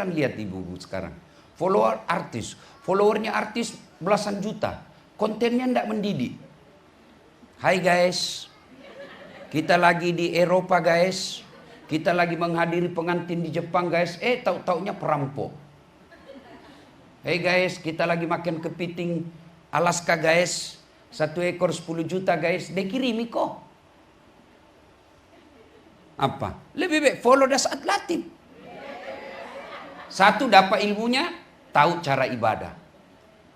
Silahkan lihat ibu-ibu sekarang. Followernya artis belasan juta. Kontennya tidak mendidik. Hai guys, kita lagi di Eropa guys. Kita lagi menghadiri pengantin di Jepang guys. Tahu-taunya perampok. Hey guys, kita lagi makan kepiting Alaska guys. 1 ekor 10 juta guys. Dekirimi kok. Apa? Lebih baik follow Dasat Latif. 1, dapat ilmunya, tahu cara ibadah.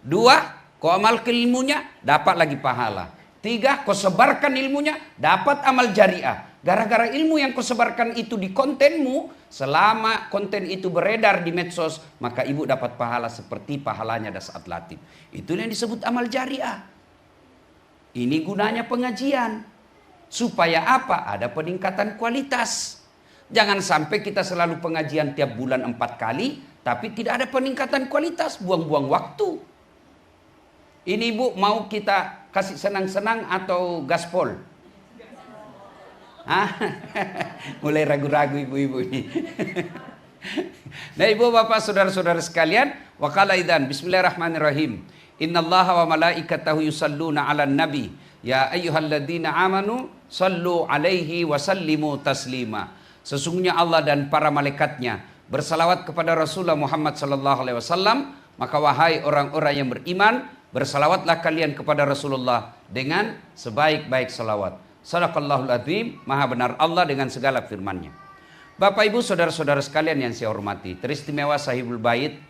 2, kau amalkan ilmunya, dapat lagi pahala. 3, kau sebarkan ilmunya, dapat amal jariah. Gara-gara ilmu yang kau sebarkan itu di kontenmu, selama konten itu beredar di medsos, maka ibu dapat pahala seperti pahalanya Dasat Latif. Itu yang disebut amal jariah. Ini gunanya pengajian. Supaya apa? Ada peningkatan kualitas. Jangan sampai kita selalu pengajian tiap bulan 4 kali, tapi tidak ada peningkatan kualitas, buang-buang waktu. Ini ibu mau kita kasih senang-senang atau gaspol? Mulai ragu-ragu ibu-ibu ini. Nah ibu bapak saudara-saudara sekalian, wa qala idzan bismillahirrahmanirrahim. Innallaha wa malaikatahu yusalluna 'alan nabi. Ya ayyuhalladzina amanu sallu 'alaihi wa sallimu taslima. Sesungguhnya Allah dan para malaikatnya bersalawat kepada Rasulullah Muhammad sallallahu alaihi wasallam, maka wahai orang-orang yang beriman, bersalawatlah kalian kepada Rasulullah dengan sebaik-baik salawat. Shadaqallahul azim, maha benar Allah dengan segala firman-Nya. Bapak Ibu saudara-saudara sekalian yang saya hormati, teristimewa sahibul bait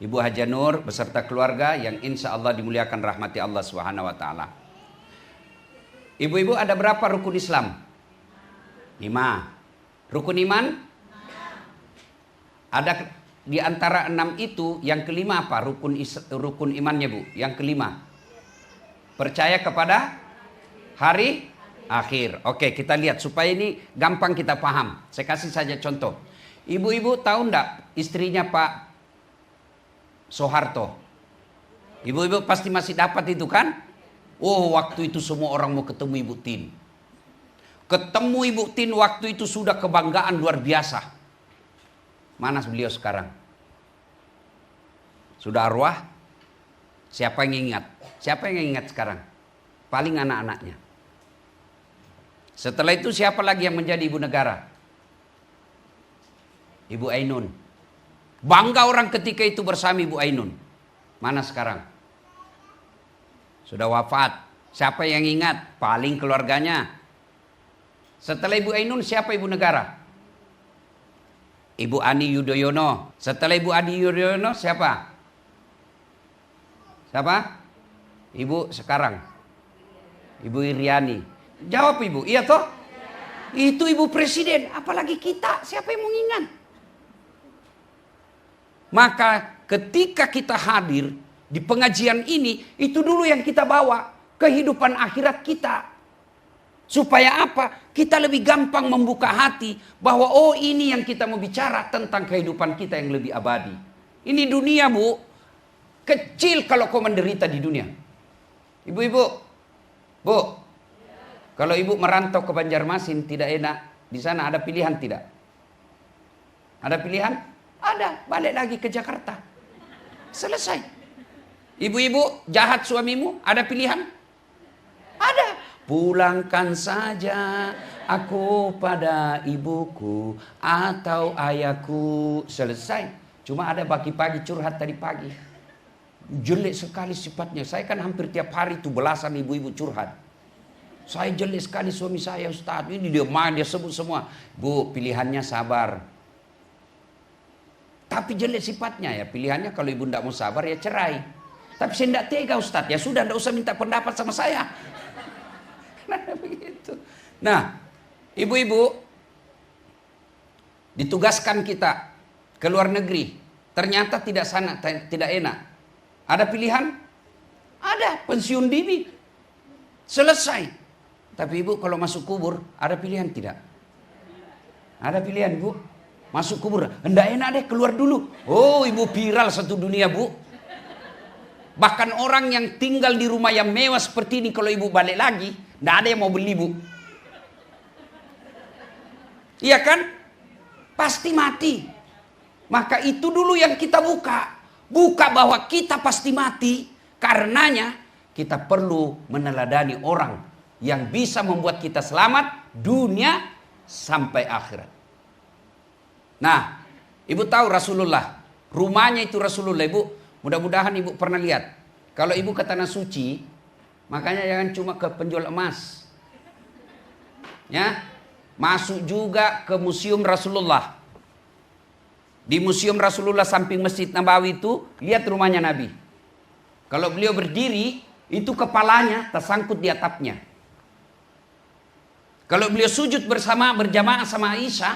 Ibu Haja Nur beserta keluarga yang insya Allah dimuliakan rahmati Allah Subhanahu wa taala. Ibu-ibu, ada berapa rukun Islam? 5. Rukun iman? Ada di antara 6 itu, yang kelima apa? Rukun imannya Bu. Yang kelima, percaya kepada hari akhir. Oke, kita lihat supaya ini gampang kita paham. Saya kasih saja contoh. Ibu-ibu tahu enggak istrinya Pak Soeharto? Ibu-ibu pasti masih dapat itu kan? Oh, waktu itu semua orang mau ketemu Ibu Tin. Ketemu Ibu Tin waktu itu sudah kebanggaan luar biasa. Mana beliau sekarang? Sudah arwah? Siapa yang ingat? Siapa yang ingat sekarang? Paling anak-anaknya. Setelah itu siapa lagi yang menjadi ibu negara? Ibu Ainun. Bangga orang ketika itu bersama Ibu Ainun. Mana sekarang? Sudah wafat. Siapa yang ingat? Paling keluarganya. Setelah Ibu Ainun siapa ibu negara? Ibu Ani Yudhoyono. Setelah Ibu Ani Yudhoyono siapa? Siapa? Ibu sekarang. Ibu Iriani. Jawab Ibu, iya toh? Itu Ibu Presiden, apalagi kita, siapa yang mau ingat? Maka ketika kita hadir di pengajian ini, itu dulu yang kita bawa, kehidupan akhirat kita. Supaya apa? Kita lebih gampang membuka hati bahwa oh ini yang kita mau bicara tentang kehidupan kita yang lebih abadi. Ini dunia Bu, kecil kalau kau menderita di dunia. Ibu-ibu, Bu, kalau ibu merantau ke Banjarmasin tidak enak, di sana ada pilihan tidak? Ada pilihan? Ada, balik lagi ke Jakarta. Selesai. Ibu-ibu, jahat suamimu, ada pilihan? Ada. Pulangkan saja aku pada ibuku atau ayahku. Selesai. Cuma ada pagi-pagi curhat tadi pagi. Jelek sekali sifatnya. Saya kan hampir tiap hari itu belasan ibu-ibu curhat. Saya jelek sekali suami saya Ustaz. Ini dia main, dia sebut semua. Bu, pilihannya sabar. Tapi jelek sifatnya ya. Pilihannya kalau ibu tidak mau sabar ya cerai. Tapi saya tidak tega Ustaz. Ya sudah, tidak usah minta pendapat sama saya. Nah begitu. Nah, ibu-ibu ditugaskan kita ke luar negeri. Ternyata tidak enak. Ada pilihan? Ada, pensiun dini. Selesai. Tapi ibu kalau masuk kubur, ada pilihan tidak? Ada pilihan Bu. Masuk kubur, enggak enak deh, keluar dulu. Oh, ibu viral satu dunia Bu. Bahkan orang yang tinggal di rumah yang mewah seperti ini, kalau ibu balik lagi, enggak ada yang mau beli Bu. Iya kan? Pasti mati. Maka itu dulu yang kita buka. Buka bahwa kita pasti mati. Karenanya kita perlu meneladani orang yang bisa membuat kita selamat dunia sampai akhirat. Nah, ibu tahu Rasulullah, rumahnya itu Rasulullah, ibu. Mudah-mudahan ibu pernah lihat. Kalau ibu ke Tanah Suci, makanya jangan cuma ke penjual emas. Ya, masuk juga ke Museum Rasulullah. Di Museum Rasulullah samping Masjid Nabawi itu, lihat rumahnya Nabi. Kalau beliau berdiri, itu kepalanya tersangkut di atapnya. Kalau beliau sujud berjamaah sama Aisyah,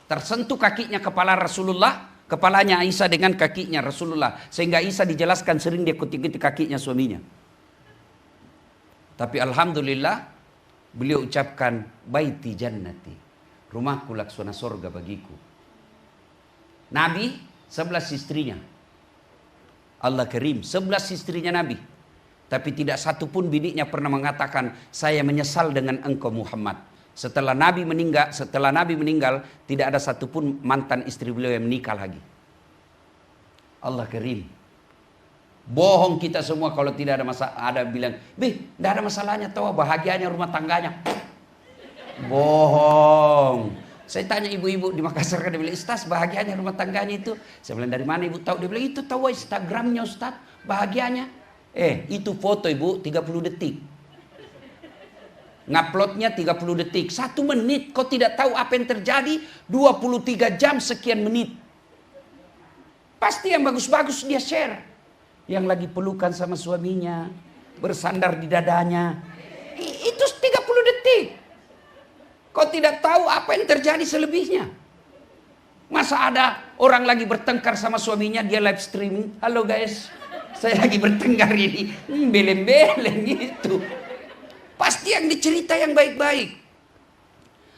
tersentuh kakinya kepala Rasulullah, kepalanya Aisyah dengan kakinya Rasulullah. Sehingga Aisyah dijelaskan sering dia ikuti kakinya suaminya. Tapi alhamdulillah, beliau ucapkan, baiti jannati, rumahku laksana sorga bagiku. Nabi 11 istrinya. Allah Karim, 11 istrinya Nabi. Tapi tidak satu pun biniknya pernah mengatakan, saya menyesal dengan engkau Muhammad. Setelah Nabi meninggal, tidak ada satupun mantan istri beliau yang menikah lagi. Allah Karim. Bohong kita semua kalau tidak ada masalah. Ada bilang, tidak ada masalahnya, tahu bahagianya rumah tangganya. Bohong. Saya tanya ibu-ibu di Makassar, dia bilang, Ustaz bahagianya rumah tangganya itu. Saya bilang, dari mana ibu tahu? Dia bilang, itu tahu Instagramnya Ustaz, bahagianya. Itu foto ibu 30 detik. Nguploadnya 30 detik. 1 menit, kau tidak tahu apa yang terjadi 23 jam sekian menit. Pasti yang bagus-bagus dia share. Yang lagi pelukan sama suaminya, bersandar di dadanya. Itu 30 detik. Kau tidak tahu apa yang terjadi selebihnya. Masa ada orang lagi bertengkar sama suaminya, dia live streaming. Halo guys, saya lagi bertengkar ini. Beleng-beleng gitu. Pasti yang dicerita yang baik-baik.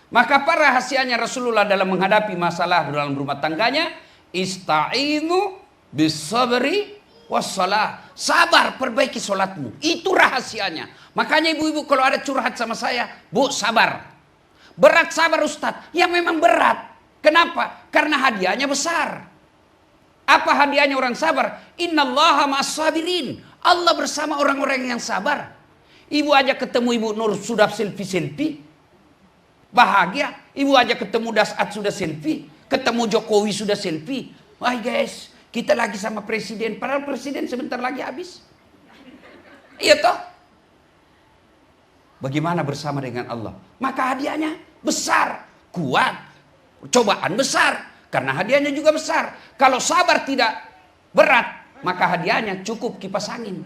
Maka apa rahasianya Rasulullah dalam menghadapi masalah dalam rumah tangganya? Ista'inu bisabri wassalah. Sabar, perbaiki sholatmu. Itu rahasianya. Makanya ibu-ibu kalau ada curhat sama saya, Bu sabar. Berat sabar Ustadz. Ya memang berat. Kenapa? Karena hadiahnya besar. Apa hadiahnya orang sabar? Innallaha ma'as-sabirin. Allah bersama orang-orang yang sabar. Ibu aja ketemu Ibu Nur sudah selfie-selfie. Bahagia. Ibu aja ketemu Dasat sudah selfie. Ketemu Jokowi sudah selfie. Wah guys, kita lagi sama presiden. Padahal presiden sebentar lagi habis. Iya toh? Bagaimana bersama dengan Allah? Maka hadiahnya besar, kuat. Cobaan besar, karena hadiahnya juga besar. Kalau sabar tidak berat, maka hadiahnya cukup kipas angin.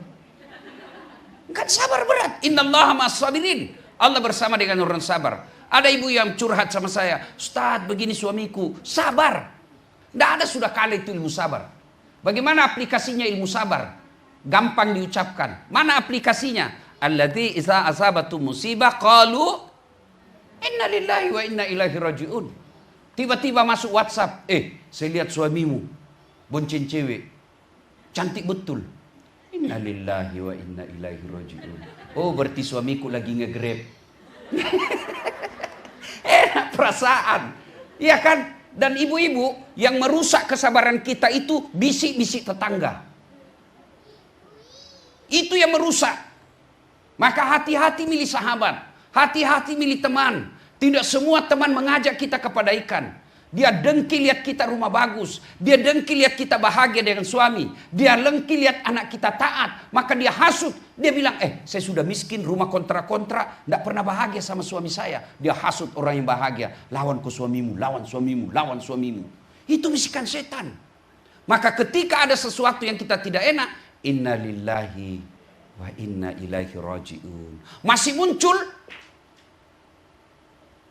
Kan sabar berat. Innallaha ma'as-sabirin. Allah bersama dengan orang sabar. Ada ibu yang curhat sama saya, Ustaz begini suamiku, sabar. Tidak ada sudah kali itu ilmu sabar. Bagaimana aplikasinya ilmu sabar? Gampang diucapkan. Mana aplikasinya? Allati isa asabatu musibah qalu inna lillahi wa inna ilaihi raji'un. Tiba-tiba masuk WhatsApp, saya lihat suamimu bonceng cewek, cantik betul. Inna lillahi wa inna ilaihi raji'un. Oh berarti suamiku lagi nge-grab. Enak perasaan, iya kan? Dan ibu-ibu yang merusak kesabaran kita itu bisik-bisik tetangga. Itu yang merusak. Maka hati-hati milih sahabat, hati-hati milih teman. Tidak semua teman mengajak kita kepada ikan. Dia dengki lihat kita rumah bagus, dia dengki lihat kita bahagia dengan suami, dia dengki lihat anak kita taat, maka dia hasut. Dia bilang, saya sudah miskin, rumah kontra-kontra, tidak pernah bahagia sama suami saya. Dia hasut orang yang bahagia. Lawan ke suamimu, lawan suamimu, lawan suamimu. Itu bisikan setan. Maka ketika ada sesuatu yang kita tidak enak, inna lillahi wa inna ilaihi raji'un. Masih muncul.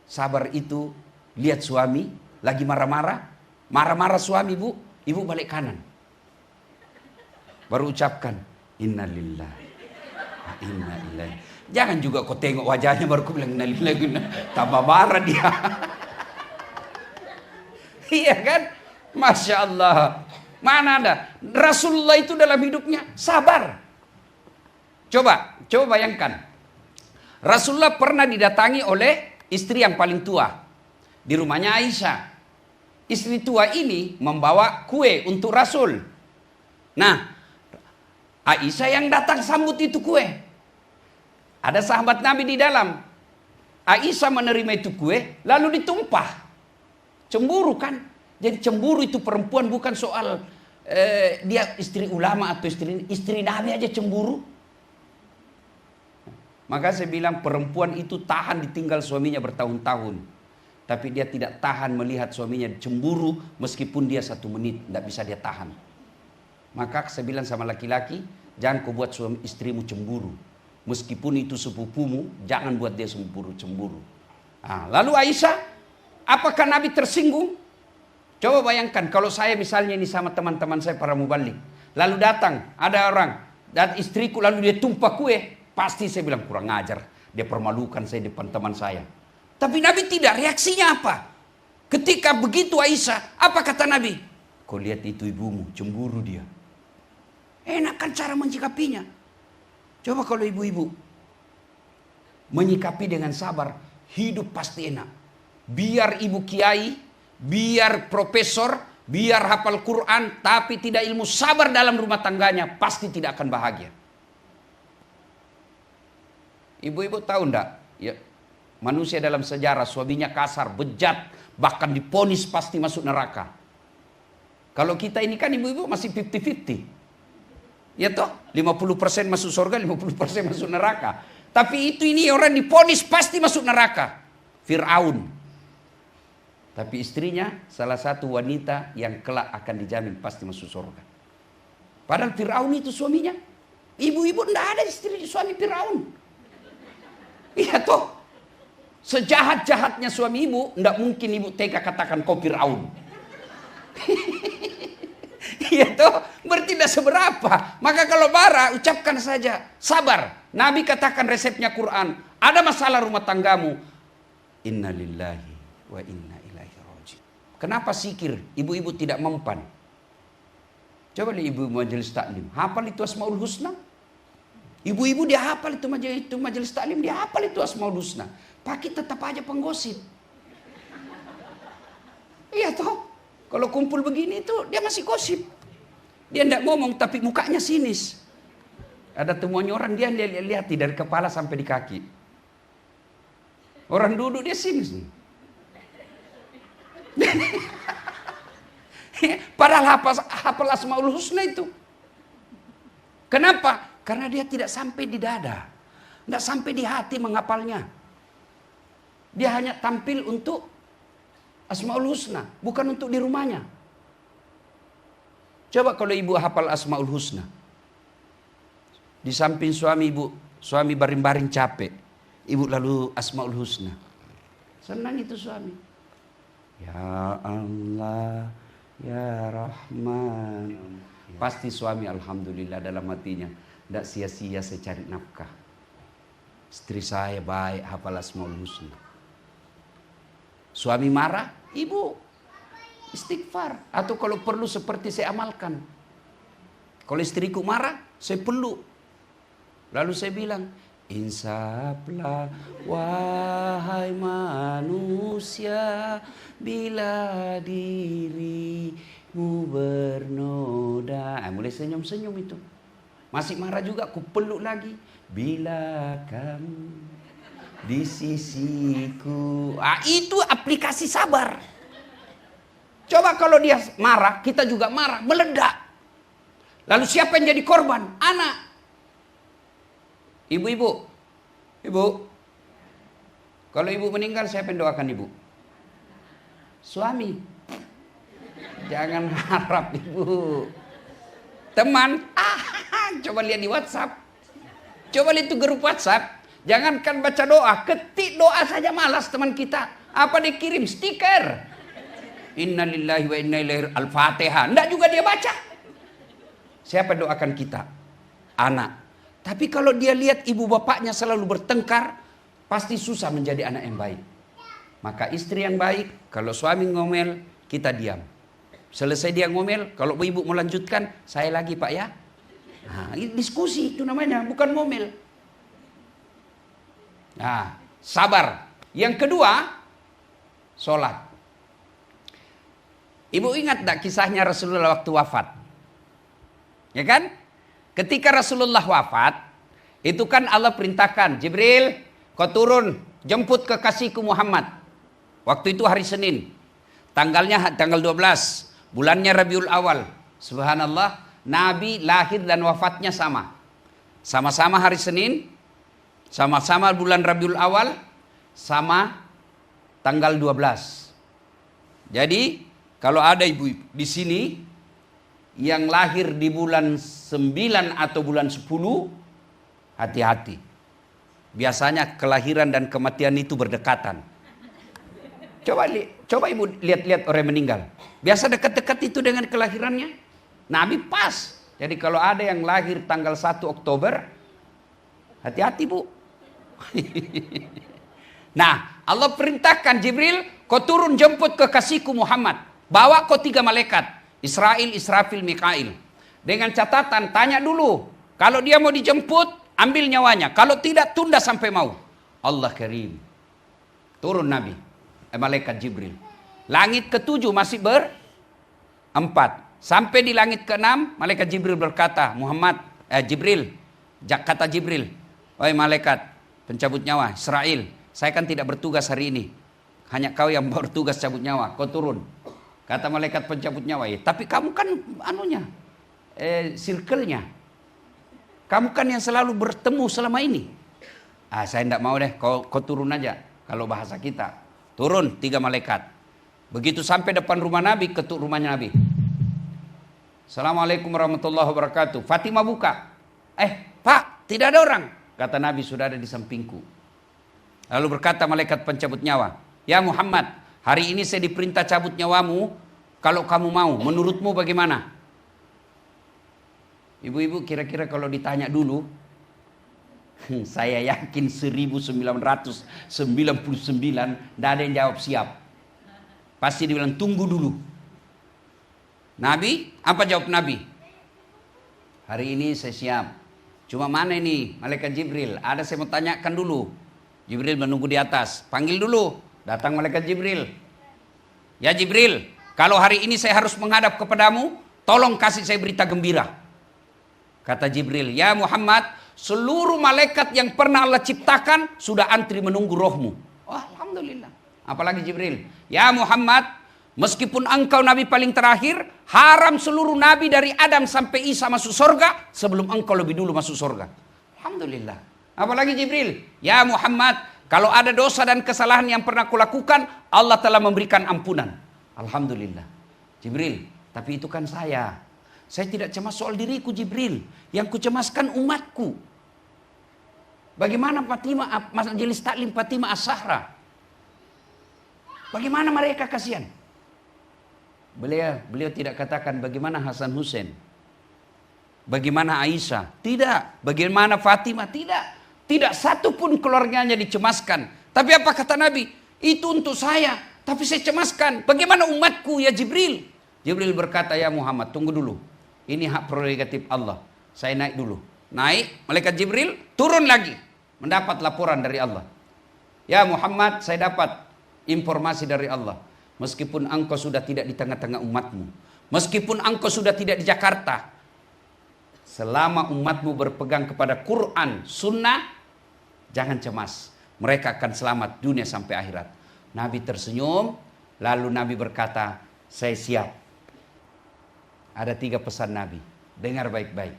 Sabar itu, lihat suami lagi marah-marah. Marah-marah suami ibu balik kanan. Baru ucapkan, inna lillahi wa inna ilaihi. Jangan juga kau tengok wajahnya baru kau bilang inna lillahi. Tambah marah dia. Iya kan? Masya Allah. Mana ada? Rasulullah itu dalam hidupnya sabar. Coba bayangkan. Rasulullah pernah didatangi oleh istri yang paling tua di rumahnya Aisyah. istri tua ini membawa kue untuk Rasul. Nah, Aisyah yang datang sambut itu kue. Ada sahabat Nabi di dalam. Aisyah menerima itu kue, lalu ditumpah. Cemburu kan? Jadi cemburu itu perempuan bukan soal dia istri ulama atau istri Nabi aja cemburu. Maka saya bilang perempuan itu tahan ditinggal suaminya bertahun-tahun. Tapi dia tidak tahan melihat suaminya cemburu meskipun dia 1 menit. Tidak bisa dia tahan. Maka saya bilang sama laki-laki, jangan kau buat suami istrimu cemburu. Meskipun itu sepupumu, jangan buat dia cemburu. Nah, lalu Aisyah, apakah Nabi tersinggung? Coba bayangkan kalau saya misalnya ini sama teman-teman saya para mubalik. Lalu datang, ada orang, dan istriku lalu dia tumpah kue. Pasti saya bilang kurang ajar. Dia permalukan saya depan teman saya. Tapi Nabi tidak, reaksinya apa? Ketika begitu Aisyah, apa kata Nabi? Kau lihat itu ibumu, cemburu dia. Enak kan cara menyikapinya. Coba kalau ibu-ibu menyikapi dengan sabar, hidup pasti enak. Biar ibu kiai, biar profesor, biar hafal Quran, tapi tidak ilmu sabar dalam rumah tangganya, pasti tidak akan bahagia. Ibu-ibu tahu enggak? Ya, manusia dalam sejarah suaminya kasar, bejat, bahkan diponis pasti masuk neraka. Kalau kita ini kan ibu-ibu masih 50-50. Ya toh, 50% masuk surga, 50% masuk neraka. Tapi itu ini orang diponis pasti masuk neraka. Fir'aun. Tapi istrinya salah satu wanita yang kelak akan dijamin pasti masuk surga. Padahal Fir'aun itu suaminya. Ibu-ibu enggak ada istri suami Fir'aun. Iya toh. Sejahat-jahatnya suami ibu, enggak mungkin ibu tega katakan kau Fir'aun. Iya toh, berarti tidak seberapa. Maka kalau marah, ucapkan saja sabar. Nabi katakan resepnya Quran. Ada masalah rumah tanggamu, inna lillahi wa inna ilaihi raji'un. Kenapa sikir ibu-ibu tidak mempan? Coba lihat ibu majelis taklim, hafal itu Asmaul Husna. Ibu-ibu dia hafal itu majelis taklim, dia hafal itu Asmaul Husna. Pak tetap aja penggosip. Iya toh, kalau kumpul begini itu dia masih gosip. Dia tidak ngomong tapi mukanya sinis. Ada temuannya orang dia lihat dari kepala sampai di kaki. Orang duduk dia sinis. Padahal hafal Asmaul Husna itu. Kenapa? Karena dia tidak sampai di dada. Tidak sampai di hati menghafalnya. Dia hanya tampil untuk Asmaul Husna. Bukan untuk di rumahnya. Coba kalau ibu hafal Asmaul Husna. Di samping suami ibu. Suami baring-baring capek. Ibu lalu Asmaul Husna. Senang itu suami. Ya Allah, Ya Rahman. Pasti suami alhamdulillah dalam hatinya. Tidak sia-sia saya cari nafkah. Istri saya baik, hafal Asmaul Husna. Suami marah, ibu istighfar. Atau kalau perlu seperti saya amalkan. Kalau istriku marah, saya peluk. Lalu saya bilang, insaflah wahai manusia, bila dirimu bernoda. Mulai senyum-senyum itu. Masih marah juga, aku peluk lagi. Bila kamu di sisiku. Itu aplikasi sabar. Coba kalau dia marah, kita juga marah, meledak. Lalu siapa yang jadi korban? Anak. Ibu-ibu. Ibu. Kalau ibu meninggal, siapa yang doakan ibu? Suami. Jangan harap ibu. Teman. Coba lihat di WhatsApp. Coba lihat itu grup WhatsApp. Jangankan baca doa, ketik doa saja malas teman kita. Apa dia kirim? Stiker. Innalillahi wa inna ilaihi Al-Fatihah. Enggak juga dia baca. Siapa doakan kita? Anak. Tapi kalau dia lihat ibu bapaknya selalu bertengkar, pasti susah menjadi anak yang baik. Maka istri yang baik, kalau suami ngomel, kita diam. Selesai dia ngomel, kalau ibu mau lanjutkan, saya lagi pak ya. Nah, diskusi itu namanya, bukan ngomel. Nah, sabar. Yang kedua, sholat. Ibu ingat tak kisahnya Rasulullah waktu wafat? Ya kan? Ketika Rasulullah wafat, itu kan Allah perintahkan, Jibril, kau turun, jemput kekasihku Muhammad. Waktu itu hari Senin. Tanggalnya tanggal 12. Bulannya Rabiul Awal. Subhanallah, Nabi lahir dan wafatnya sama. Sama-sama hari Senin, sama-sama bulan Rabiul Awal, sama tanggal 12. Jadi, kalau ada ibu di sini yang lahir di bulan 9 atau bulan 10, hati-hati. Biasanya kelahiran dan kematian itu berdekatan. Coba ibu lihat-lihat orang meninggal. Biasa dekat-dekat itu dengan kelahirannya. Nabi pas. Jadi kalau ada yang lahir tanggal 1 Oktober, hati-hati bu. Nah, Allah perintahkan Jibril, kau turun jemput kekasihku Muhammad. Bawa kau 3 malaikat. Israel, Israfil, Mikail. Dengan catatan, tanya dulu. Kalau dia mau dijemput, ambil nyawanya. Kalau tidak, tunda sampai mau. Allah Karim. Turun Nabi. Malaikat Jibril. Langit ke-7 masih berempat. Sampai di langit ke-6, malaikat Jibril berkata, Jibril, kata Jibril, wahai malaikat pencabut nyawa, Israel, saya kan tidak bertugas hari ini. Hanya kau yang bertugas cabut nyawa, kau turun. Kata malaikat pencabut nyawa, tapi kamu kan circle-nya. Kamu kan yang selalu bertemu selama ini. Saya tidak mau deh, kau turun aja. Kalau bahasa kita, turun 3 malaikat. Begitu sampai depan rumah Nabi, ketuk rumahnya Nabi. Assalamualaikum warahmatullahi wabarakatuh. Fatimah buka. Pak, tidak ada orang. Kata Nabi, sudah ada di sampingku. Lalu berkata malaikat pencabut nyawa, ya Muhammad, hari ini saya diperintah cabut nyawamu. Kalau kamu mau, menurutmu bagaimana? Ibu-ibu kira-kira kalau ditanya dulu, saya yakin 1999 tidak ada yang jawab siap. Pasti dibilang tunggu dulu. Nabi, apa jawab Nabi? Hari ini saya siap. Cuma mana ini malaikat Jibril? Ada saya mau tanyakan dulu. Jibril menunggu di atas. Panggil dulu. Datang malaikat Jibril. Ya Jibril, kalau hari ini saya harus menghadap kepadamu, tolong kasih saya berita gembira. Kata Jibril, ya Muhammad, seluruh malaikat yang pernah Allah ciptakan sudah antri menunggu rohmu. Oh, alhamdulillah. Apalagi Jibril, ya Muhammad, meskipun engkau nabi paling terakhir, haram seluruh nabi dari Adam sampai Isa masuk surga sebelum engkau lebih dulu masuk surga. Alhamdulillah. Apalagi Jibril, ya Muhammad, kalau ada dosa dan kesalahan yang pernah kulakukan, Allah telah memberikan ampunan. Alhamdulillah. Jibril, tapi itu kan saya. Saya tidak cemas soal diriku Jibril. Yang kucemaskan umatku. Bagaimana Fatimah, majelis taklim Fatimah As-Zahra? Bagaimana mereka kasihan? Beliau tidak katakan bagaimana Hasan Hussein. Bagaimana Aisyah. Tidak. Bagaimana Fatimah. Tidak. Tidak satu pun keluarganya dicemaskan. Tapi apa kata Nabi? Itu untuk saya. Tapi saya cemaskan. Bagaimana umatku ya Jibril? Jibril berkata, ya Muhammad tunggu dulu. Ini hak prerogatif Allah. Saya naik dulu. Naik. Malaikat Jibril turun lagi. Mendapat laporan dari Allah. Ya Muhammad, saya dapat informasi dari Allah. Meskipun engkau sudah tidak di tengah-tengah umatmu. Meskipun engkau sudah tidak di Jakarta. Selama umatmu berpegang kepada Quran, Sunnah, jangan cemas. Mereka akan selamat dunia sampai akhirat. Nabi tersenyum. Lalu Nabi berkata, saya siap. Ada 3 pesan Nabi. Dengar baik-baik.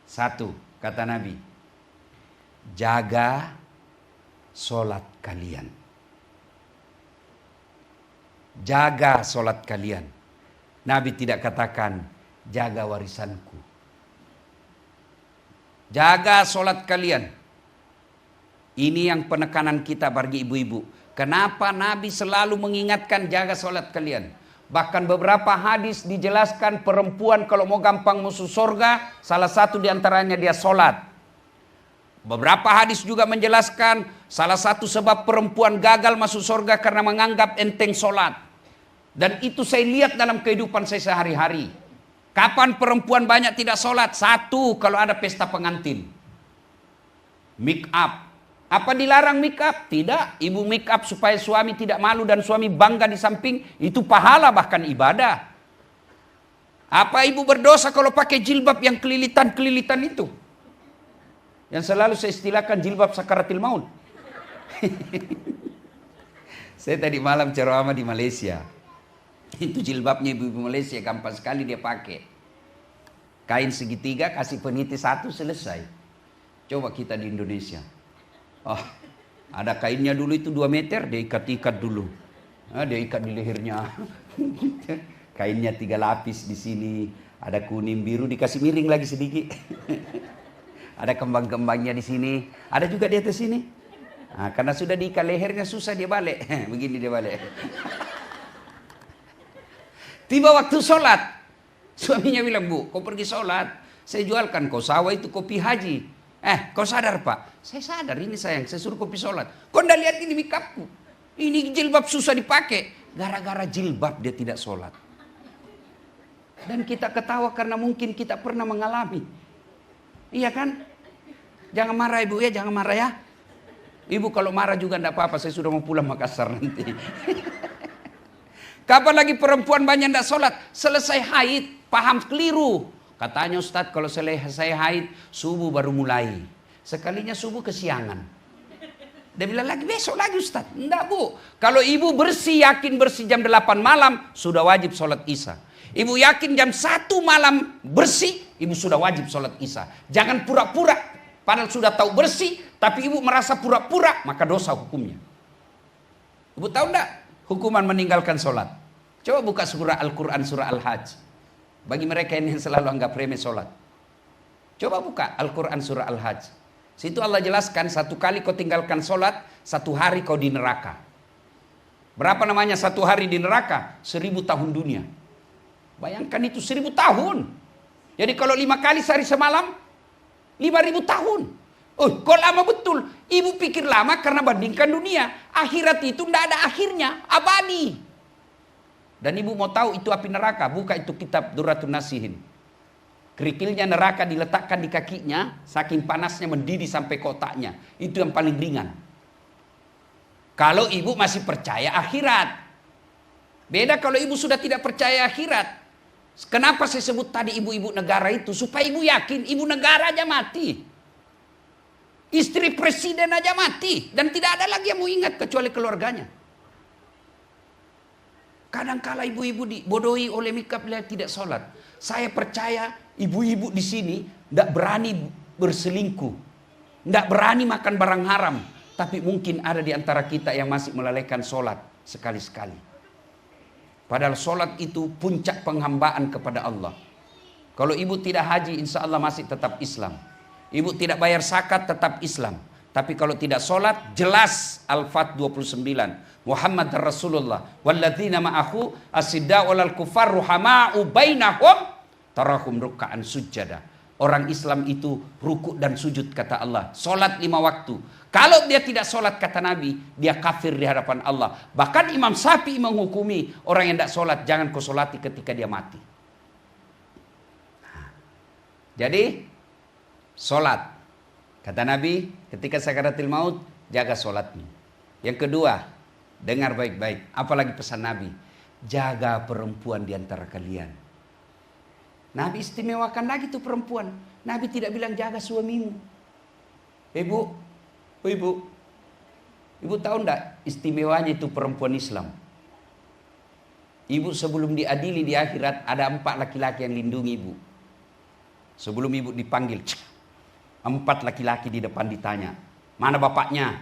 1, kata Nabi. Jaga solat kalian. Jaga solat kalian. Nabi tidak katakan jaga warisanku. Jaga solat kalian. Ini yang penekanan kita bagi ibu-ibu. Kenapa Nabi selalu mengingatkan jaga solat kalian? Bahkan beberapa hadis dijelaskan perempuan kalau mau gampang masuk surga, salah satu diantaranya dia solat. Beberapa hadis juga menjelaskan salah satu sebab perempuan gagal masuk surga karena menganggap enteng solat. Dan itu saya lihat dalam kehidupan saya sehari-hari. Kapan perempuan banyak tidak solat? 1, kalau ada pesta pengantin. Make up. Apa dilarang make up? Tidak. Ibu make up supaya suami tidak malu dan suami bangga di samping. Itu pahala bahkan ibadah. Apa ibu berdosa kalau pakai jilbab yang kelilitan-kelilitan itu? Yang selalu saya istilahkan jilbab sakaratil maut. Saya tadi malam ceramah di Malaysia. Itu jilbabnya ibu-ibu Malaysia, gampang sekali dia pakai. Kain segitiga, kasih peniti satu, selesai. Coba kita di Indonesia. Oh, ada kainnya dulu itu 2 meter, dia ikat-ikat dulu. Dia ikat di lehernya. Kainnya 3 lapis di sini. Ada kuning, biru, dikasih miring lagi sedikit. Ada kembang-kembangnya di sini. Ada juga di atas sini. Nah, karena sudah diikat lehernya susah dia balik. Begini dia balik. Tiba waktu sholat. Suaminya bilang, Bu, kau pergi sholat. Saya jualkan kau sawah itu kopi haji. Kau sadar Pak? Saya sadar ini sayang, saya suruh kopi sholat. Kau ndak lihat ini mikapku. Ini jilbab susah dipakai. Gara-gara jilbab dia tidak sholat. Dan kita ketawa karena mungkin kita pernah mengalami. Iya kan? Jangan marah ibu ya, jangan marah ya. Ibu kalau marah juga enggak apa-apa, saya sudah mau pulang Makassar nanti. Kapan lagi perempuan banyak enggak sholat? Selesai haid, paham keliru. Katanya Ustadz kalau selesai haid, subuh baru mulai. Sekalinya subuh kesiangan. Dia bilang lagi besok lagi Ustadz. Enggak Bu, kalau ibu bersih, yakin bersih jam 8 malam, sudah wajib sholat isya. Ibu yakin jam 1 malam bersih, ibu sudah wajib sholat isya. Jangan pura-pura, padahal sudah tahu bersih, tapi ibu merasa pura-pura, maka dosa hukumnya. Ibu tahu enggak hukuman meninggalkan sholat? Coba buka surah Al-Quran, surah Al-Hajj. Bagi mereka yang selalu anggap remeh sholat. Coba buka Al-Quran, surah Al-Hajj. Situ Allah jelaskan, 1 kali kau tinggalkan sholat, 1 hari kau di neraka. Berapa namanya 1 hari di neraka? 1000 tahun dunia. Bayangkan itu 1000 tahun. Jadi kalau 5 kali sehari semalam, 5000 tahun. Oh, kok lama betul. Ibu pikir lama karena bandingkan dunia. Akhirat itu tidak ada akhirnya, abadi. Dan ibu mau tahu itu api neraka, buka itu kitab Durratun Nasihin. Kerikilnya neraka diletakkan di kakinya, saking panasnya mendidih sampai kotaknya. Itu yang paling ringan. Kalau ibu masih percaya akhirat. Beda kalau ibu sudah tidak percaya akhirat. Kenapa saya sebut tadi ibu-ibu negara itu? Supaya ibu yakin ibu negara aja mati. Istri presiden aja mati. Dan tidak ada lagi yang mau ingat kecuali keluarganya. Kadangkala ibu-ibu dibodohi oleh mikap tidak sholat. Saya percaya ibu-ibu di sini tidak berani berselingkuh. Tidak berani makan barang haram. Tapi mungkin ada di antara kita yang masih melalaikan sholat sekali-sekali. Padahal sholat itu puncak penghambaan kepada Allah. Kalau ibu tidak haji, insya Allah masih tetap Islam. Ibu tidak bayar zakat, tetap Islam. Tapi kalau tidak sholat, jelas Al-Fat 29. Muhammad Rasulullah. Walladzina ma'ahu asidda'u alal kufar ruhama'u bainahum tarahum ruka'an sujada. Orang Islam itu rukuk dan sujud kata Allah. Sholat 5 waktu. Kalau dia tidak sholat kata Nabi, dia kafir di hadapan Allah. Bahkan Imam Syafi'i menghukumi orang yang tidak sholat, jangan kau sholati ketika dia mati. Jadi, sholat. Kata Nabi, ketika sakaratil maut, jaga sholatmu. Yang kedua, dengar baik-baik. Apalagi pesan Nabi, jaga perempuan di antara kalian. Nabi istimewakan lagi tuh perempuan. Nabi tidak bilang jaga suamimu. Ibu tahu enggak istimewanya itu perempuan Islam? Ibu sebelum diadili di akhirat ada 4 laki-laki yang lindungi ibu. Sebelum ibu dipanggil, 4 laki-laki di depan ditanya, mana bapaknya?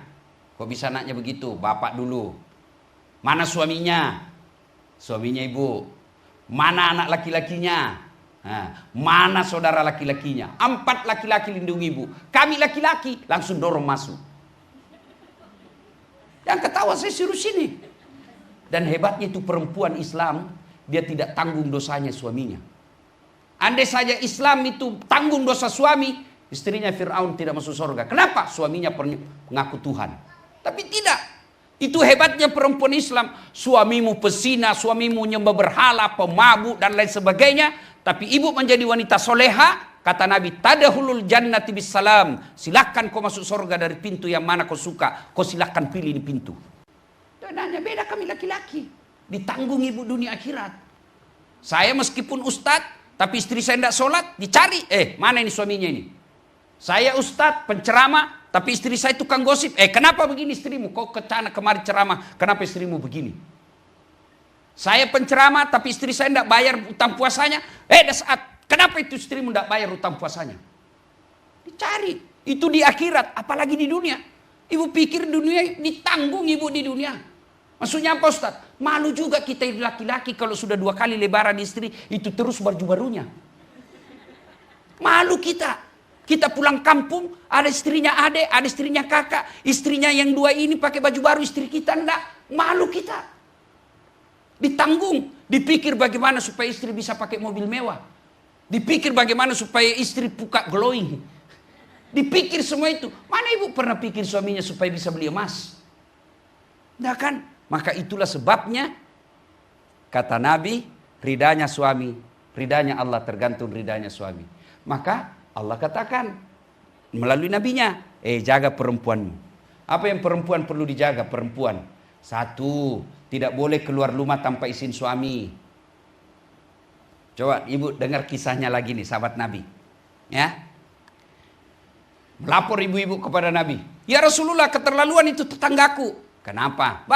Kok bisa anaknya begitu? Bapak dulu. Mana suaminya? Suaminya ibu. Mana anak laki-lakinya? Mana saudara laki-lakinya? 4 laki-laki lindungi ibu. Kami laki-laki langsung dorong masuk. Yang ketawa saya suruh sini. Dan hebatnya itu perempuan Islam, dia tidak tanggung dosanya suaminya. Andai saja Islam itu tanggung dosa suami, istrinya Fir'aun tidak masuk surga. Kenapa? Suaminya mengaku Tuhan. Tapi tidak. Itu hebatnya perempuan Islam. Suamimu pesina, suamimu nyembah berhala, pemabuk dan lain sebagainya. Tapi ibu menjadi wanita soleha. Kata Nabi, tadahulul jannati bisalam. Silakan kau masuk surga dari pintu yang mana kau suka. Kau silakan pilih di pintu. Dan hanya beda kami laki-laki. Ditanggung ibu dunia akhirat. Saya meskipun ustadz, tapi istri saya tidak sholat, dicari. Mana ini suaminya ini? Saya ustadz, penceramah, tapi istri saya tukang gosip. Kenapa begini istrimu? Kau kemari ceramah, kenapa istrimu begini? Saya penceramah, tapi istri saya tidak bayar utang puasanya. Kenapa itu istrimu tidak bayar utang puasanya? Dicari. Itu di akhirat, apalagi di dunia. Ibu pikir dunia ditanggung ibu di dunia. Maksudnya apa Ustaz? Malu juga kita laki-laki kalau sudah 2 kali lebaran istri itu terus baju barunya. Malu kita. Kita pulang kampung, ada istrinya adek, ada istrinya kakak. Istrinya yang 2 ini pakai baju baru, istri kita enggak. Malu kita. Ditanggung. Dipikir bagaimana supaya istri bisa pakai mobil mewah. Dipikir bagaimana supaya istri puka glowing. Dipikir semua itu. Mana ibu pernah pikir suaminya supaya bisa beli emas? Enggak kan? Maka itulah sebabnya kata Nabi, ridanya suami, ridanya Allah tergantung ridanya suami. Maka Allah katakan melalui nabinya, jaga perempuanmu. Apa yang perempuan perlu dijaga? Perempuan. 1, tidak boleh keluar rumah tanpa izin suami. Coba ibu dengar kisahnya lagi nih, sahabat Nabi. Ya. Melapor ibu-ibu kepada Nabi. Ya Rasulullah, keterlaluan itu tetanggaku. Kenapa?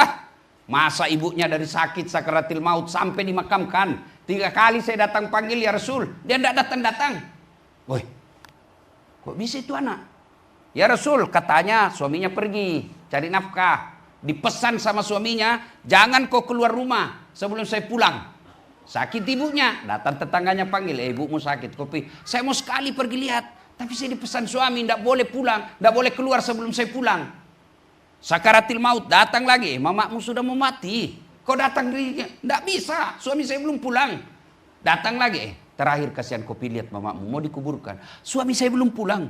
Masa ibunya dari sakit sakaratil maut sampai dimakamkan. 3 kali saya datang panggil ya Rasul. Dia tidak datang-datang. Woi, kok bisa itu anak? Ya Rasul, katanya suaminya pergi cari nafkah. Dipesan sama suaminya, jangan kau keluar rumah sebelum saya pulang. Sakit ibunya, datang tetangganya panggil, ibumu sakit, kopi. Saya mau sekali pergi lihat, tapi saya dipesan suami, tidak boleh pulang, tidak boleh keluar sebelum saya pulang. Sakaratil maut, datang lagi, mamamu sudah mau mati. Kau datang lagi, tidak bisa, suami saya belum pulang. Datang lagi, terakhir kasihan kopi lihat mamamu, mau dikuburkan. Suami saya belum pulang.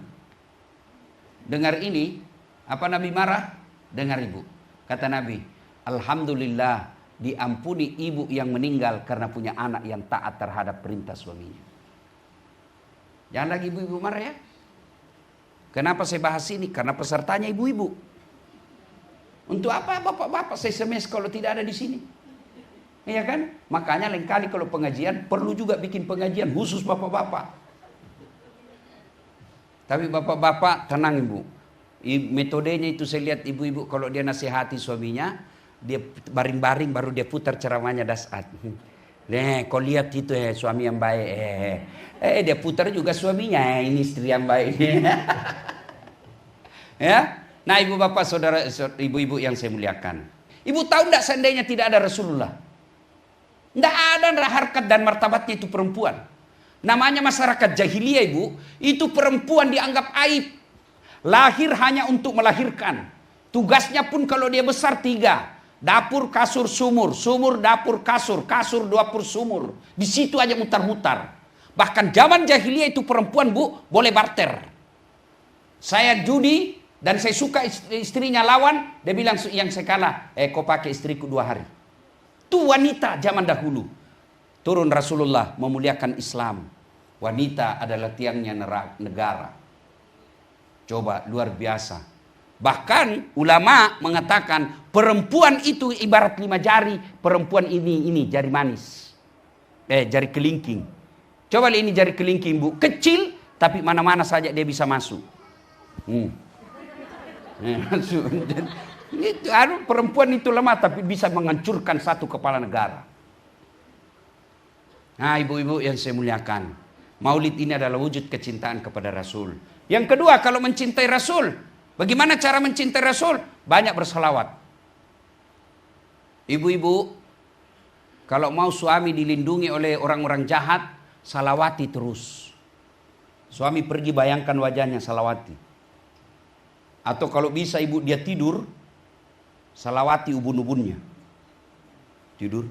Dengar ini, apa Nabi marah? Dengar ibu. Kata Nabi, alhamdulillah diampuni ibu yang meninggal karena punya anak yang taat terhadap perintah suaminya. Jangan lagi ibu-ibu marah ya. Kenapa saya bahas ini? Karena pesertanya ibu-ibu. Untuk apa bapak-bapak saya SMS kalau tidak ada di sini? Iya kan? Makanya lain kali kalau pengajian perlu juga bikin pengajian khusus bapak-bapak. Tapi bapak-bapak tenang ibu. Metodenya itu saya lihat ibu-ibu kalau dia nasihati suaminya, dia baring-baring baru dia putar ceramahnya dasar. Kau lihat itu suami yang baik. Dia putar juga suaminya, ini istri yang baik. Ya. Nah ibu bapak saudara ibu-ibu yang saya muliakan. Ibu tahu enggak seandainya tidak ada Rasulullah? Enggak ada harkat dan martabatnya itu perempuan. Namanya masyarakat jahiliyah ibu, itu perempuan dianggap aib. Lahir hanya untuk melahirkan. Tugasnya pun kalau dia besar 3. Dapur, kasur, sumur. Sumur, dapur, kasur. Kasur, dapur, sumur. Di situ aja mutar-mutar. Bahkan zaman jahiliyah itu perempuan bu, boleh barter. Saya judi dan saya suka istrinya lawan. Dia bilang yang saya kalah, kau pakai istriku 2 hari. Itu wanita zaman dahulu. Turun Rasulullah memuliakan Islam. Wanita adalah tiangnya negara. Coba luar biasa. Bahkan ulama mengatakan perempuan itu ibarat 5 jari. Perempuan ini jari manis. Jari kelingking. Coba lihat ini jari kelingking bu. Kecil tapi mana-mana saja dia bisa masuk. Itu perempuan itu lemah tapi bisa menghancurkan satu kepala negara. Nah ibu-ibu yang saya muliakan. Maulid ini adalah wujud kecintaan kepada Rasul. Yang kedua, kalau mencintai Rasul, bagaimana cara mencintai Rasul? Banyak berselawat. Ibu-ibu, kalau mau suami dilindungi oleh orang-orang jahat, salawati terus. Suami pergi bayangkan wajahnya, salawati. Atau kalau bisa ibu dia tidur, salawati ubun-ubunnya. Tidur,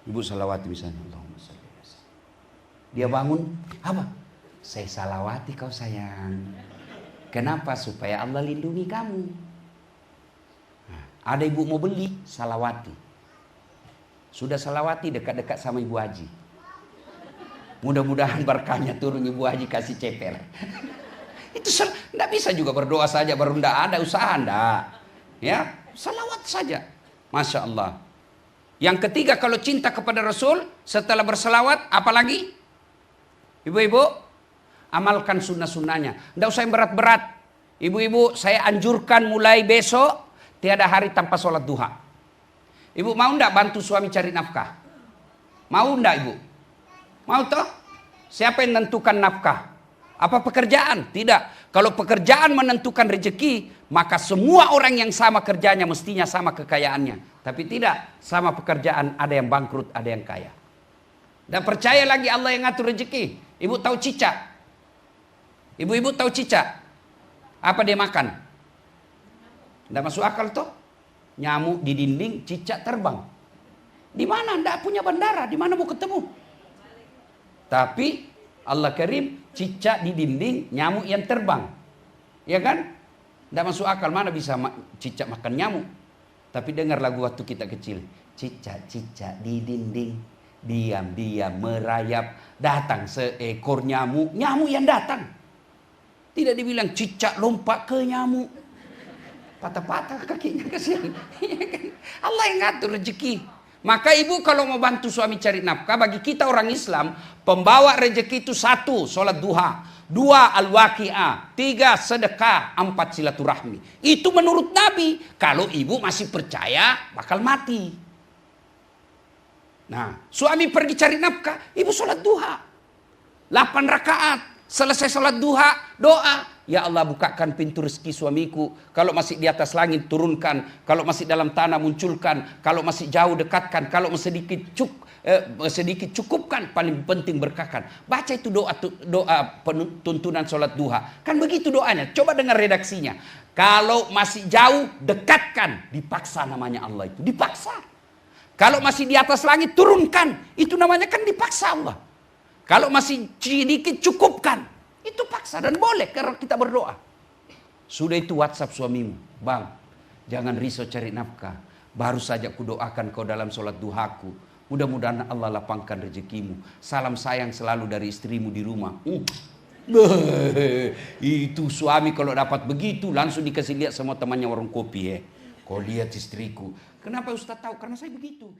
ibu salawati misalnya. Allahumma shalli ala sayyidina. Dia bangun, apa? Saya salawati kau sayang. Kenapa? Supaya Allah lindungi kamu. Nah, ada ibu mau beli, salawati. Sudah salawati dekat-dekat sama Ibu Haji. Mudah-mudahan berkahnya turun Ibu Haji kasih ceper. Itu enggak bisa juga berdoa saja baru enggak ada usaha enggak. Ya, salawat saja. Masya Allah. Yang ketiga kalau cinta kepada Rasul setelah berselawat apalagi? Ibu-ibu, amalkan sunnah-sunnahnya. Tidak usah yang berat-berat. Ibu-ibu, saya anjurkan mulai besok tiada hari tanpa sholat duha. Ibu mau ndak bantu suami cari nafkah? Mau ndak ibu? Mau toh? Siapa yang menentukan nafkah? Apa pekerjaan? Tidak. Kalau pekerjaan menentukan rezeki, maka semua orang yang sama kerjanya mestinya sama kekayaannya. Tapi tidak, sama pekerjaan ada yang bangkrut, ada yang kaya. Dan percaya lagi Allah yang ngatur rezeki. Ibu tahu cicak? Ibu-ibu tahu cicak? Apa dia makan? Tidak masuk akal toh? Nyamuk di dinding, cicak terbang. Di mana? Tidak punya bandara. Di mana mau ketemu? Tapi Allah Karim, cicak di dinding, nyamuk yang terbang. Ya kan? Tidak masuk akal, mana bisa cicak makan nyamuk. Tapi dengar lagu waktu kita kecil. Cicak-cicak di dinding, diam-diam merayap. Datang seekor nyamuk, nyamuk yang datang. Tidak dibilang cicak lompat ke nyamuk. Patah-patah kakinya, kasihan. Allah yang ngatur rezeki. Maka ibu kalau mau bantu suami cari nafkah, bagi kita orang Islam, pembawa rezeki itu 1, sholat duha. 2, al-waqi'ah. 3, sedekah. 4, silaturahmi. Itu menurut Nabi. Kalau ibu masih percaya, bakal mati. Nah, suami pergi cari nafkah, ibu sholat duha. 8 rakaat. Selesai sholat duha, doa. Ya Allah, bukakan pintu rezeki suamiku. Kalau masih di atas langit, turunkan. Kalau masih dalam tanah, munculkan. Kalau masih jauh, dekatkan. Kalau sedikit cukupkan. Paling penting berkahkan. Baca itu doa tuntunan sholat duha. Kan begitu doanya. Coba dengar redaksinya. Kalau masih jauh, dekatkan. Dipaksa namanya Allah itu. Dipaksa. Kalau masih di atas langit, turunkan. Itu namanya kan dipaksa Allah. Kalau masih sedikit, cukupkan. Itu paksa dan boleh karena kita berdoa. Sudah itu WhatsApp suamimu. Bang, jangan risau cari nafkah. Baru saja kudoakan kau dalam sholat duhaku. Mudah-mudahan Allah lapangkan rezekimu. Salam sayang selalu dari istrimu di rumah. Itu suami kalau dapat begitu langsung dikasih lihat sama temannya warung kopi. Kau lihat istriku. Kenapa Ustaz tahu? Karena saya begitu.